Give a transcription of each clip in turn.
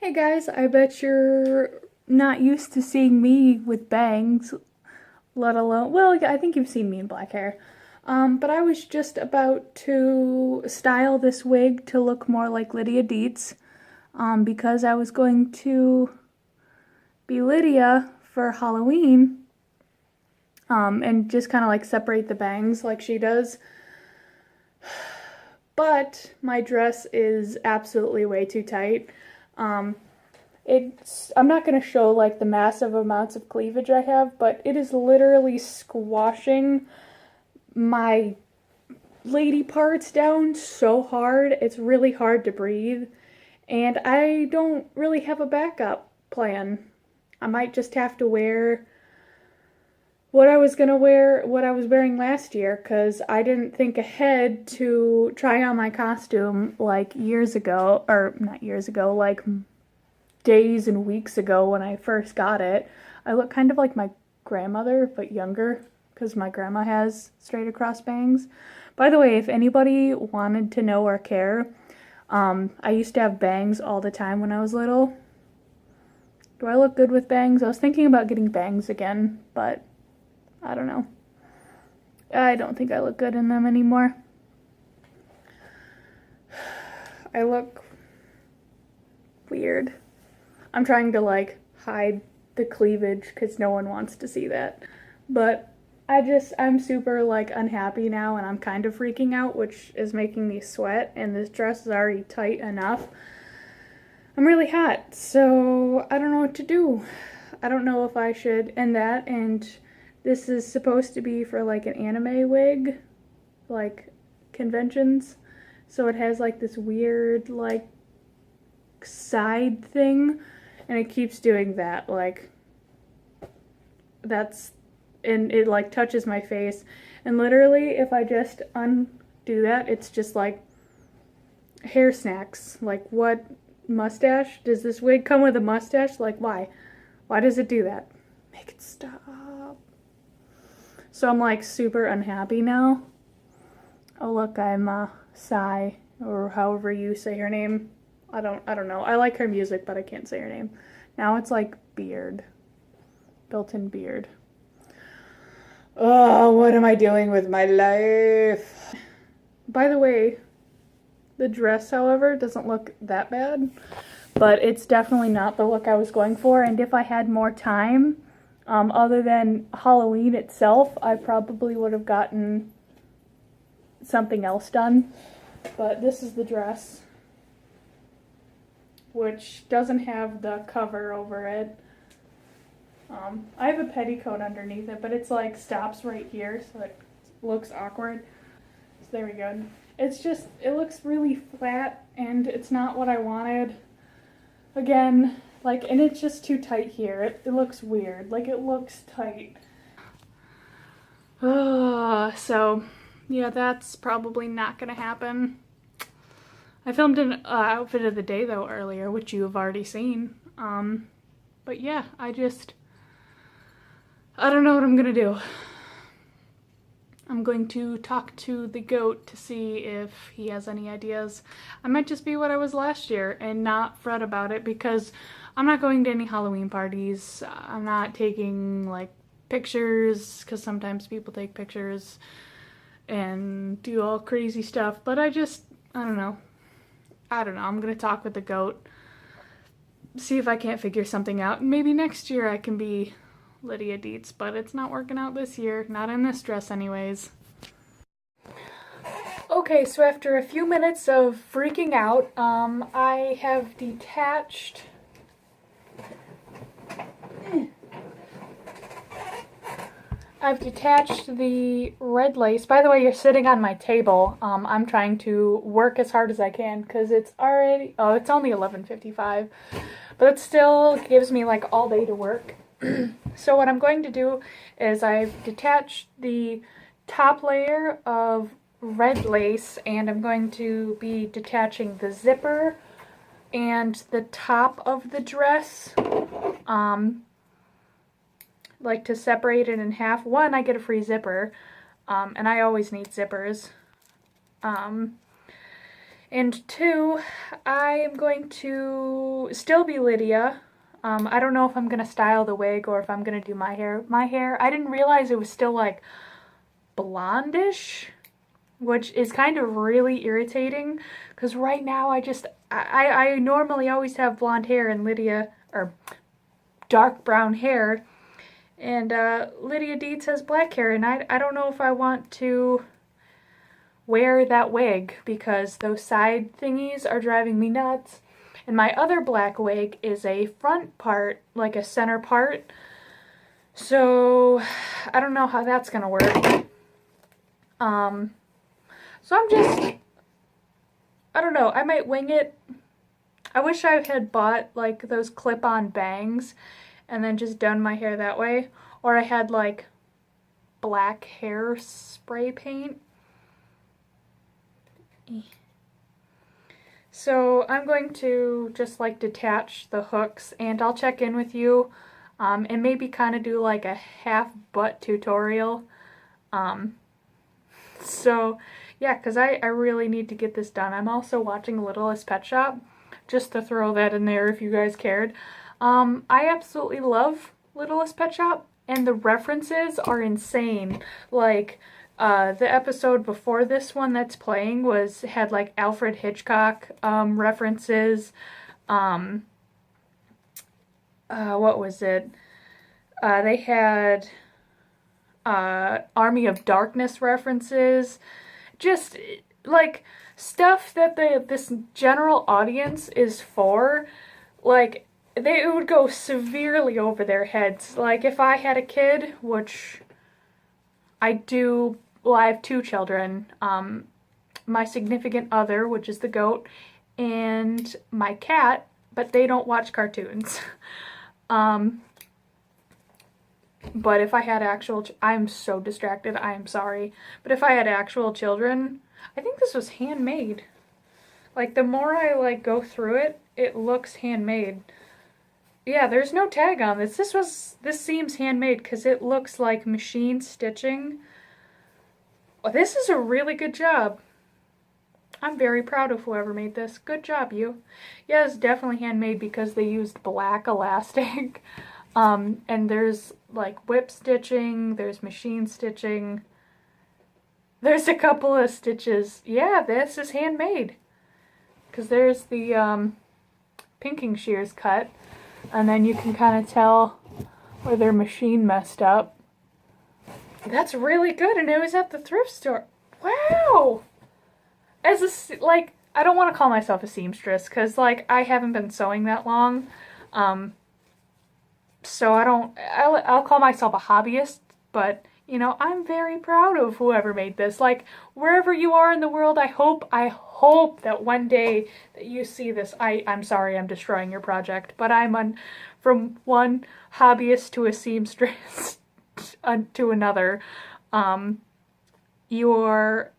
Hey guys, I bet you're not used to seeing me with bangs, let alone, well, I think you've seen me in black hair. But I was just about to style this wig to look more like Lydia Dietz, because I was going to be Lydia for Halloween, and just kind of like separate the bangs like she does. But my dress is absolutely way too tight. Um, I'm not going to show like the massive amounts of cleavage I have, but it is literally squashing my lady parts down so hard. It's really hard to breathe, and I don't really have a backup plan. I might just have to wear what I was wearing last year, because I didn't think ahead to try on my costume like years ago, or not years ago, like days and weeks ago when I first got it. I look kind of like my grandmother, but younger, because my grandma has straight across bangs. By the way, if anybody wanted to know or care, I used to have bangs all the time when I was little. Do I look good with bangs? I was thinking about getting bangs again, but I don't know. I don't think I look good in them anymore. I look weird. I'm trying to like hide the cleavage because no one wants to see that. But I'm super like unhappy now, and I'm kind of freaking out, which is making me sweat, and this dress is already tight enough. I'm really hot, so I don't know what to do. I don't know if I should end that, and this is supposed to be for like an anime wig, like conventions. So it has like this weird like side thing, and it keeps doing that, like and it like touches my face, and literally if I just undo that, it's just like hair snacks. Like, what mustache? Does this wig come with a mustache? Like, why does it do that? Make it stop. So I'm like super unhappy now. Oh look, I'm Sai, or however you say her name. I don't know. I like her music, but I can't say her name. Now it's like beard. Built-in beard. Oh, what am I doing with my life? By the way, the dress, however, doesn't look that bad, but it's definitely not the look I was going for, and if I had more time, other than Halloween itself, I probably would have gotten something else done. But this is the dress, which doesn't have the cover over it. I have a petticoat underneath it, but it's like stops right here, so it looks awkward. So there we go. It looks really flat, and it's not what I wanted. Again, like, and it's just too tight here. It looks weird. Like, it looks tight. So, yeah, that's probably not gonna happen. I filmed an outfit of the day, though, earlier, which you have already seen. But yeah, I don't know what I'm gonna do. I'm going to talk to the goat to see if he has any ideas. I might just be what I was last year and not fret about it, because I'm not going to any Halloween parties. I'm not taking like pictures, because sometimes people take pictures and do all crazy stuff, but I don't know. I'm gonna talk with the goat, see if I can't figure something out. Maybe next year I can be Lydia Dietz, but it's not working out this year. Not in this dress anyways. Okay, so after a few minutes of freaking out, I have detached the red lace. By the way, you're sitting on my table. I'm trying to work as hard as I can because it's only 11:55, but it still gives me like all day to work. So what I'm going to do is I've detached the top layer of red lace, and I'm going to be detaching the zipper and the top of the dress, like to separate it in half. One, I get a free zipper, and I always need zippers. And 2, I am going to still be Lydia. I don't know if I'm going to style the wig or if I'm going to do my hair. My hair, I didn't realize it was still like blondish, which is kind of really irritating because right now I normally always have blonde hair and Lydia, or dark brown hair, and Lydia Dietz has black hair, and I don't know if I want to wear that wig because those side thingies are driving me nuts. And my other black wig is a front part, like a center part. So I don't know how that's gonna work. So I don't know, I might wing it. I wish I had bought like those clip-on bangs and then just done my hair that way. Or I had like black hair spray paint. So I'm going to just like detach the hooks, and I'll check in with you and maybe kind of do like a half butt tutorial. So yeah, because I really need to get this done. I'm also watching Littlest Pet Shop, just to throw that in there if you guys cared. I absolutely love Littlest Pet Shop, and the references are insane. Like, the episode before this one that's playing had like Alfred Hitchcock references. What was it? They had Army of Darkness references. Just like stuff that this general audience is for. Like, it would go severely over their heads. Like, if I had a kid, which I do. Well, I have 2 children, my significant other, which is the goat, and my cat, but they don't watch cartoons. But if I had I'm so distracted, I am sorry. But if I had actual children, I think this was handmade. Like, the more I like go through it, it looks handmade. Yeah, there's no tag on this. This seems handmade because it looks like machine stitching. Well, this is a really good job. I'm very proud of whoever made this. Good job, you. Yeah, it's definitely handmade because they used black elastic. And there's like whip stitching, there's machine stitching. There's a couple of stitches. Yeah, this is handmade. Because there's the pinking shears cut. And then you can kind of tell where their machine messed up. That's really good, and it was at the thrift store. Wow! I don't want to call myself a seamstress, because, like, I haven't been sewing that long. So I'll call myself a hobbyist, but, you know, I'm very proud of whoever made this. Like, wherever you are in the world, I hope that one day that you see this. I'm sorry I'm destroying your project, but from one hobbyist to a seamstress to another. Your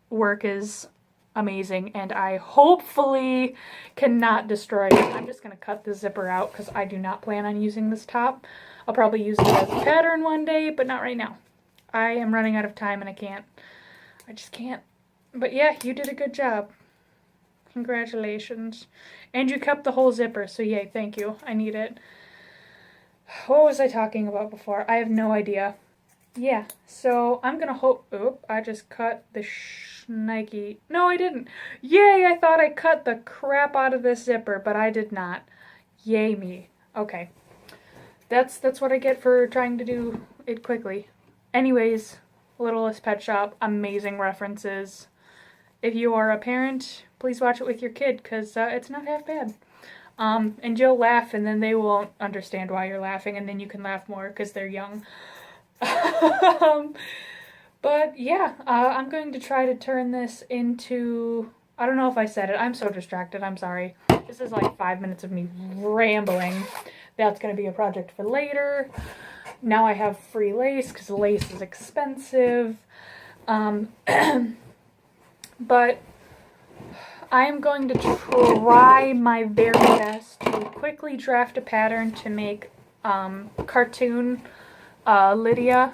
work is amazing, and I hopefully cannot destroy it. I'm just going to cut the zipper out because I do not plan on using this top. I'll probably use it as a pattern one day, but not right now. I am running out of time and I just can't. But yeah, you did a good job. Congratulations. And you kept the whole zipper, so yay, thank you. I need it. What was I talking about before? I have no idea. Yeah, so I'm gonna hope. Oop, I just cut the schnikey. No, I didn't. Yay, I thought I cut the crap out of this zipper, but I did not. Yay me. Okay. That's what I get for trying to do it quickly. Anyways, Littlest Pet Shop, amazing references. If you are a parent, please watch it with your kid, because it's not half bad. And you'll laugh, and then they won't understand why you're laughing, and then you can laugh more because they're young. But yeah, I'm going to try to turn this into, I don't know if I said it, I'm so distracted, I'm sorry. This is like 5 minutes of me rambling. That's going to be a project for later. Now I have free lace, because lace is expensive. But I'm going to try my very best to quickly draft a pattern to make cartoon Lydia.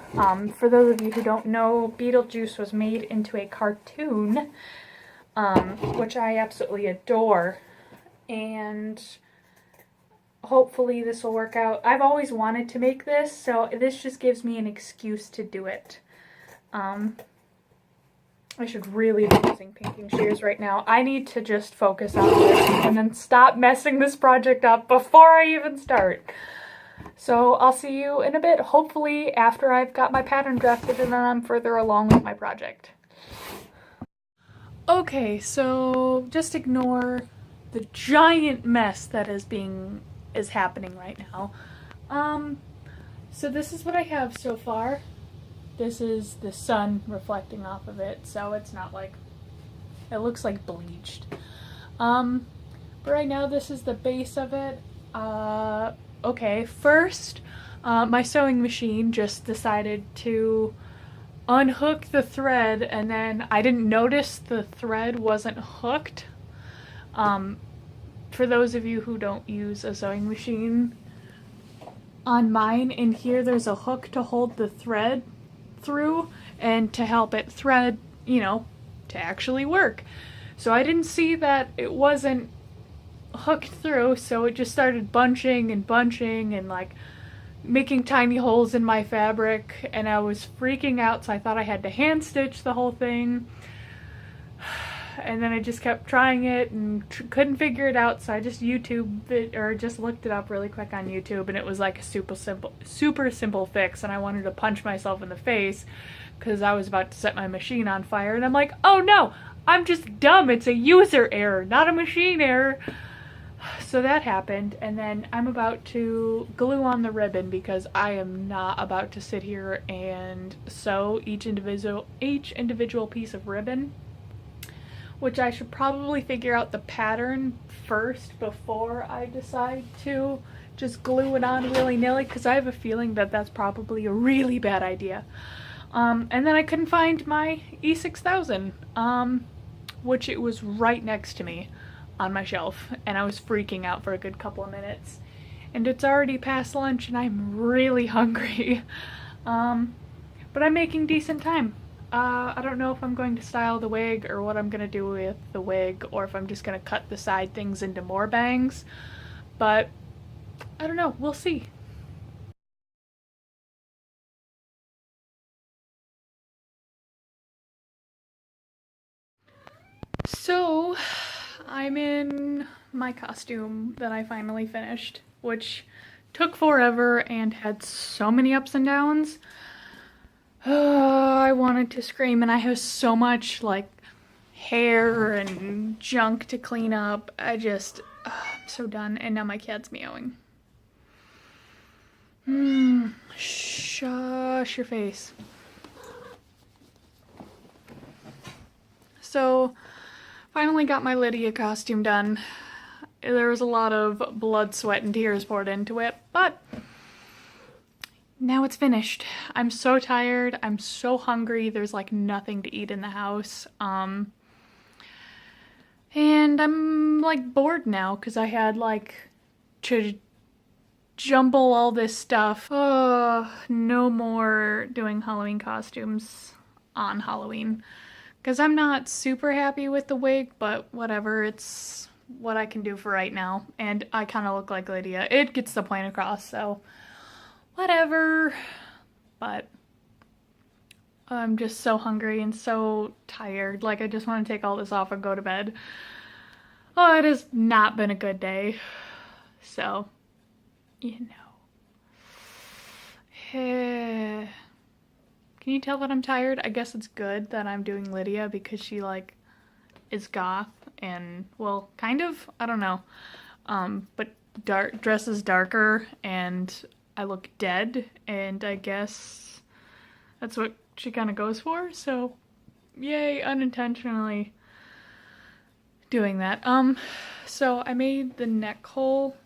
For those of you who don't know, Beetlejuice was made into a cartoon. which I absolutely adore. And hopefully this will work out. I've always wanted to make this, so this just gives me an excuse to do it. I should really be using painting shears right now. I need to just focus on this and then stop messing this project up before I even start. So I'll see you in a bit, hopefully after I've got my pattern drafted and then I'm further along with my project. Okay, so just ignore the giant mess that is happening right now. So this is what I have so far. This is the sun reflecting off of it, so it's not like, it looks like bleached. But right now this is the base of it. Okay, first, my sewing machine just decided to unhook the thread, and then I didn't notice the thread wasn't hooked. For those of you who don't use a sewing machine, on mine in here there's a hook to hold the thread through and to help it thread, you know, to actually work. So I didn't see that it wasn't hooked through, so it just started bunching and like making tiny holes in my fabric, and I was freaking out, so I thought I had to hand stitch the whole thing. And then I just kept trying it and couldn't figure it out, so I just YouTubed it, or just looked it up really quick on YouTube, and it was like a super simple fix, and I wanted to punch myself in the face because I was about to set my machine on fire, and I'm like, oh no, I'm just dumb, it's a user error, not a machine error. So that happened, and then I'm about to glue on the ribbon because I am not about to sit here and sew each individual piece of ribbon, which I should probably figure out the pattern first before I decide to just glue it on willy-nilly, because I have a feeling that that's probably a really bad idea. And then I couldn't find my E6000, which it was right next to me on my shelf, and I was freaking out for a good couple of minutes. And it's already past lunch and I'm really hungry. But I'm making decent time. I don't know if I'm going to style the wig or what I'm going to do with the wig, or if I'm just going to cut the side things into more bangs, but I don't know, we'll see. So I'm in my costume that I finally finished, which took forever and had so many ups and downs. I wanted to scream, and I have so much like hair and junk to clean up. I'm so done, and now my cat's meowing. Shush your face. So, finally got my Lydia costume done. There was a lot of blood, sweat, and tears poured into it, but now it's finished. I'm so tired. I'm so hungry. There's like nothing to eat in the house. And I'm like bored now because I had like to jumble all this stuff. Oh, no more doing Halloween costumes on Halloween. Because I'm not super happy with the wig, but whatever, it's what I can do for right now. And I kind of look like Lydia. It gets the point across, so whatever. But I'm just so hungry and so tired. Like, I just want to take all this off and go to bed. Oh, it has not been a good day. So, you know. Can you tell that I'm tired? I guess it's good that I'm doing Lydia because she like is goth and, well, kind of, I don't know. But dress is darker and I look dead, and I guess that's what she kind of goes for. So yay, unintentionally doing that. So I made the neck hole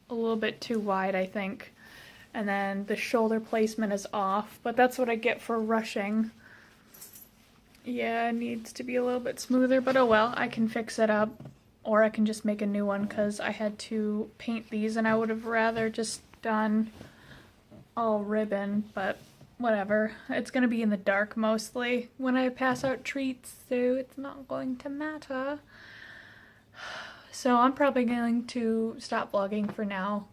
a little bit too wide, I think. And then the shoulder placement is off, but that's what I get for rushing. Yeah, it needs to be a little bit smoother, but oh well, I can fix it up. Or I can just make a new one because I had to paint these and I would have rather just done all ribbon, but whatever. It's gonna be in the dark mostly when I pass out treats, so it's not going to matter. So I'm probably going to stop vlogging for now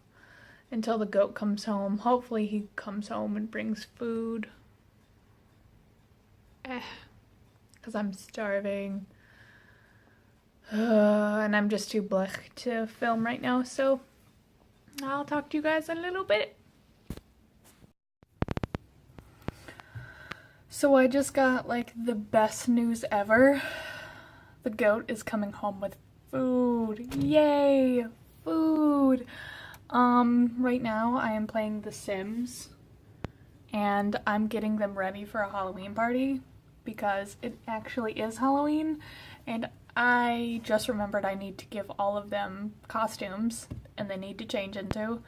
until the goat comes home. Hopefully he comes home and brings food. Because I'm starving. And I'm just too blech to film right now, so I'll talk to you guys in a little bit. So I just got like the best news ever. The goat is coming home with food. Yay! Food! Right now I am playing The Sims and I'm getting them ready for a Halloween party because it actually is Halloween and I just remembered I need to give all of them costumes and they need to change into.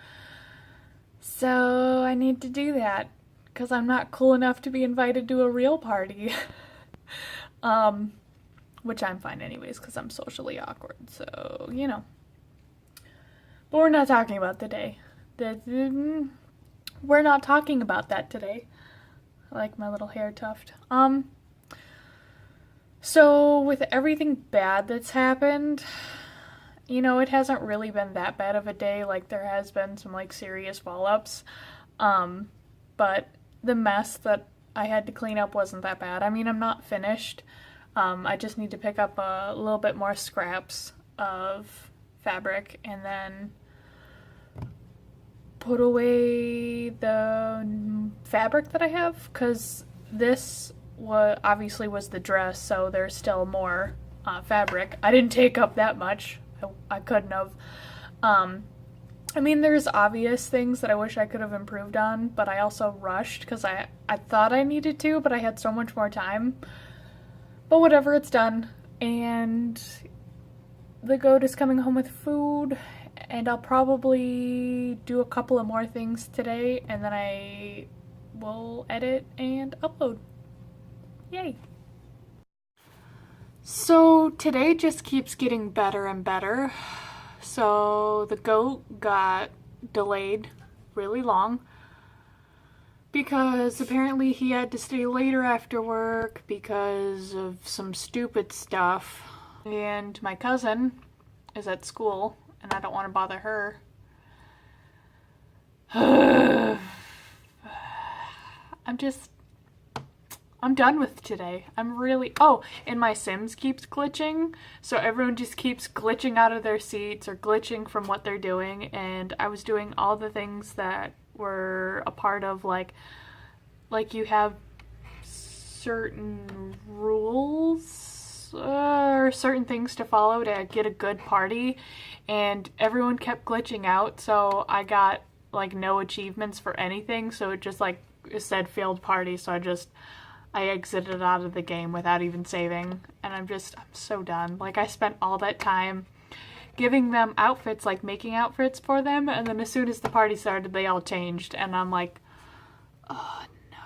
So I need to do that because I'm not cool enough to be invited to a real party. Which I'm fine anyways because I'm socially awkward, so you know. But we're not talking about today. We're not talking about that today. I like my little hair tuft. So with everything bad that's happened, you know, it hasn't really been that bad of a day. Like there has been some like serious fall-ups. But the mess that I had to clean up wasn't that bad. I mean, I'm not finished. I just need to pick up a little bit more scraps of fabric and then put away the fabric that I have, because this obviously was the dress, so there's still more fabric. I didn't take up that much. I couldn't have. I mean, there's obvious things that I wish I could have improved on, but I also rushed because I thought I needed to, but I had so much more time. But whatever, it's done. And the goat is coming home with food, and I'll probably do a couple of more things today, and then I will edit and upload. Yay! So today just keeps getting better and better. So the goat got delayed really long because apparently he had to stay later after work because of some stupid stuff. And my cousin is at school and I don't want to bother her. I'm done with today. Oh, and my Sims keeps glitching, so everyone just keeps glitching out of their seats or glitching from what they're doing, and I was doing all the things that were a part of, like you have certain rules or certain things to follow to get a good party, and everyone kept glitching out, so I got, like, no achievements for anything, so it just, like, it said failed party, so I exited out of the game without even saving, and I'm so done. Like, I spent all that time giving them outfits, like making outfits for them, and then as soon as the party started, they all changed, and I'm like, oh no,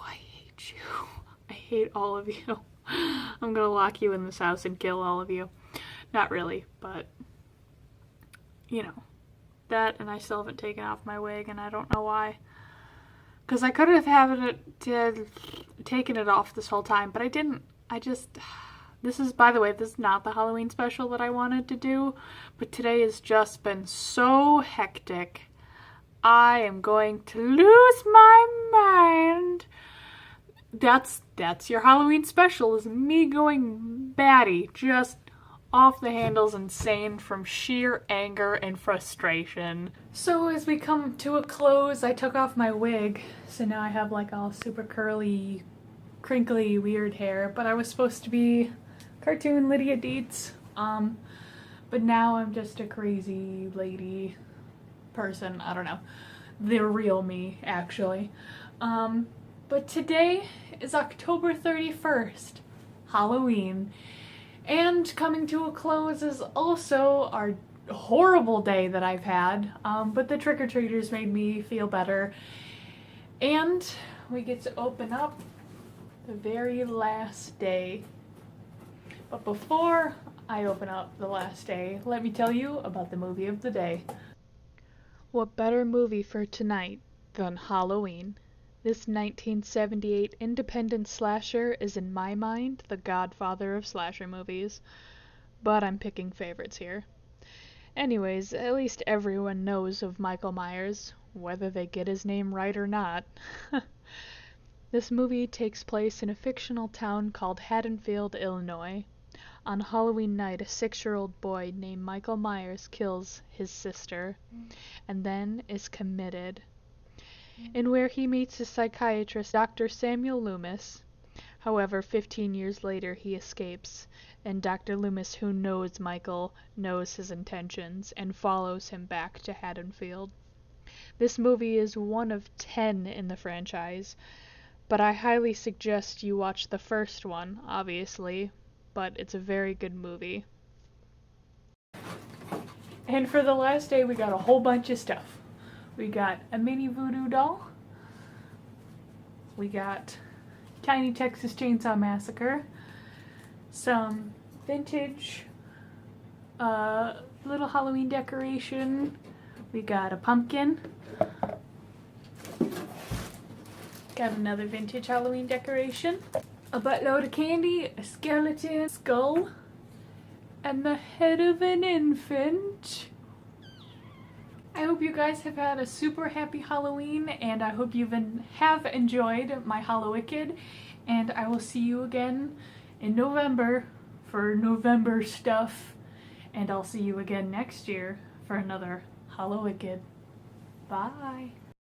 I hate you. I hate all of you. I'm gonna lock you in this house and kill all of you. Not really, but, you know, that, and I still haven't taken off my wig, and I don't know why. Because I could have taken it off this whole time, but I didn't. This is, by the way, this is not the Halloween special that I wanted to do, but today has just been so hectic. I am going to lose my mind. That's your Halloween special, is me going batty, just off the handles, insane from sheer anger and frustration. So as we come to a close, I took off my wig, so now I have like all super curly, crinkly, weird hair, but I was supposed to be cartoon Lydia Dietz, but now I'm just a crazy lady person. I don't know, the real me, actually. But today is October 31st, Halloween. And coming to a close is also our horrible day that I've had, but the trick-or-treaters made me feel better. And we get to open up the very last day. But before I open up the last day, let me tell you about the movie of the day. What better movie for tonight than Halloween? This 1978 independent slasher is, in my mind, the godfather of slasher movies. But I'm picking favorites here. Anyways, at least everyone knows of Michael Myers, whether they get his name right or not. This movie takes place in a fictional town called Haddonfield, Illinois. On Halloween night, a 6-year-old boy named Michael Myers kills his sister, and then is committed. In where he meets his psychiatrist, Dr. Samuel Loomis. However, 15 years later he escapes, and Dr. Loomis, who knows Michael, knows his intentions, and follows him back to Haddonfield. This movie is one of 10 in the franchise, but I highly suggest you watch the first one, obviously, but it's a very good movie. And for the last day, we got a whole bunch of stuff. We got a mini voodoo doll. We got Tiny Texas Chainsaw Massacre. Some vintage little Halloween decoration. We got a pumpkin. Got another vintage Halloween decoration. A buttload of candy, a skeleton skull, and the head of an infant. I hope you guys have had a super happy Halloween, and I hope you have enjoyed my Hallowicked, and I will see you again in November for November stuff, and I'll see you again next year for another Hallowicked. Bye!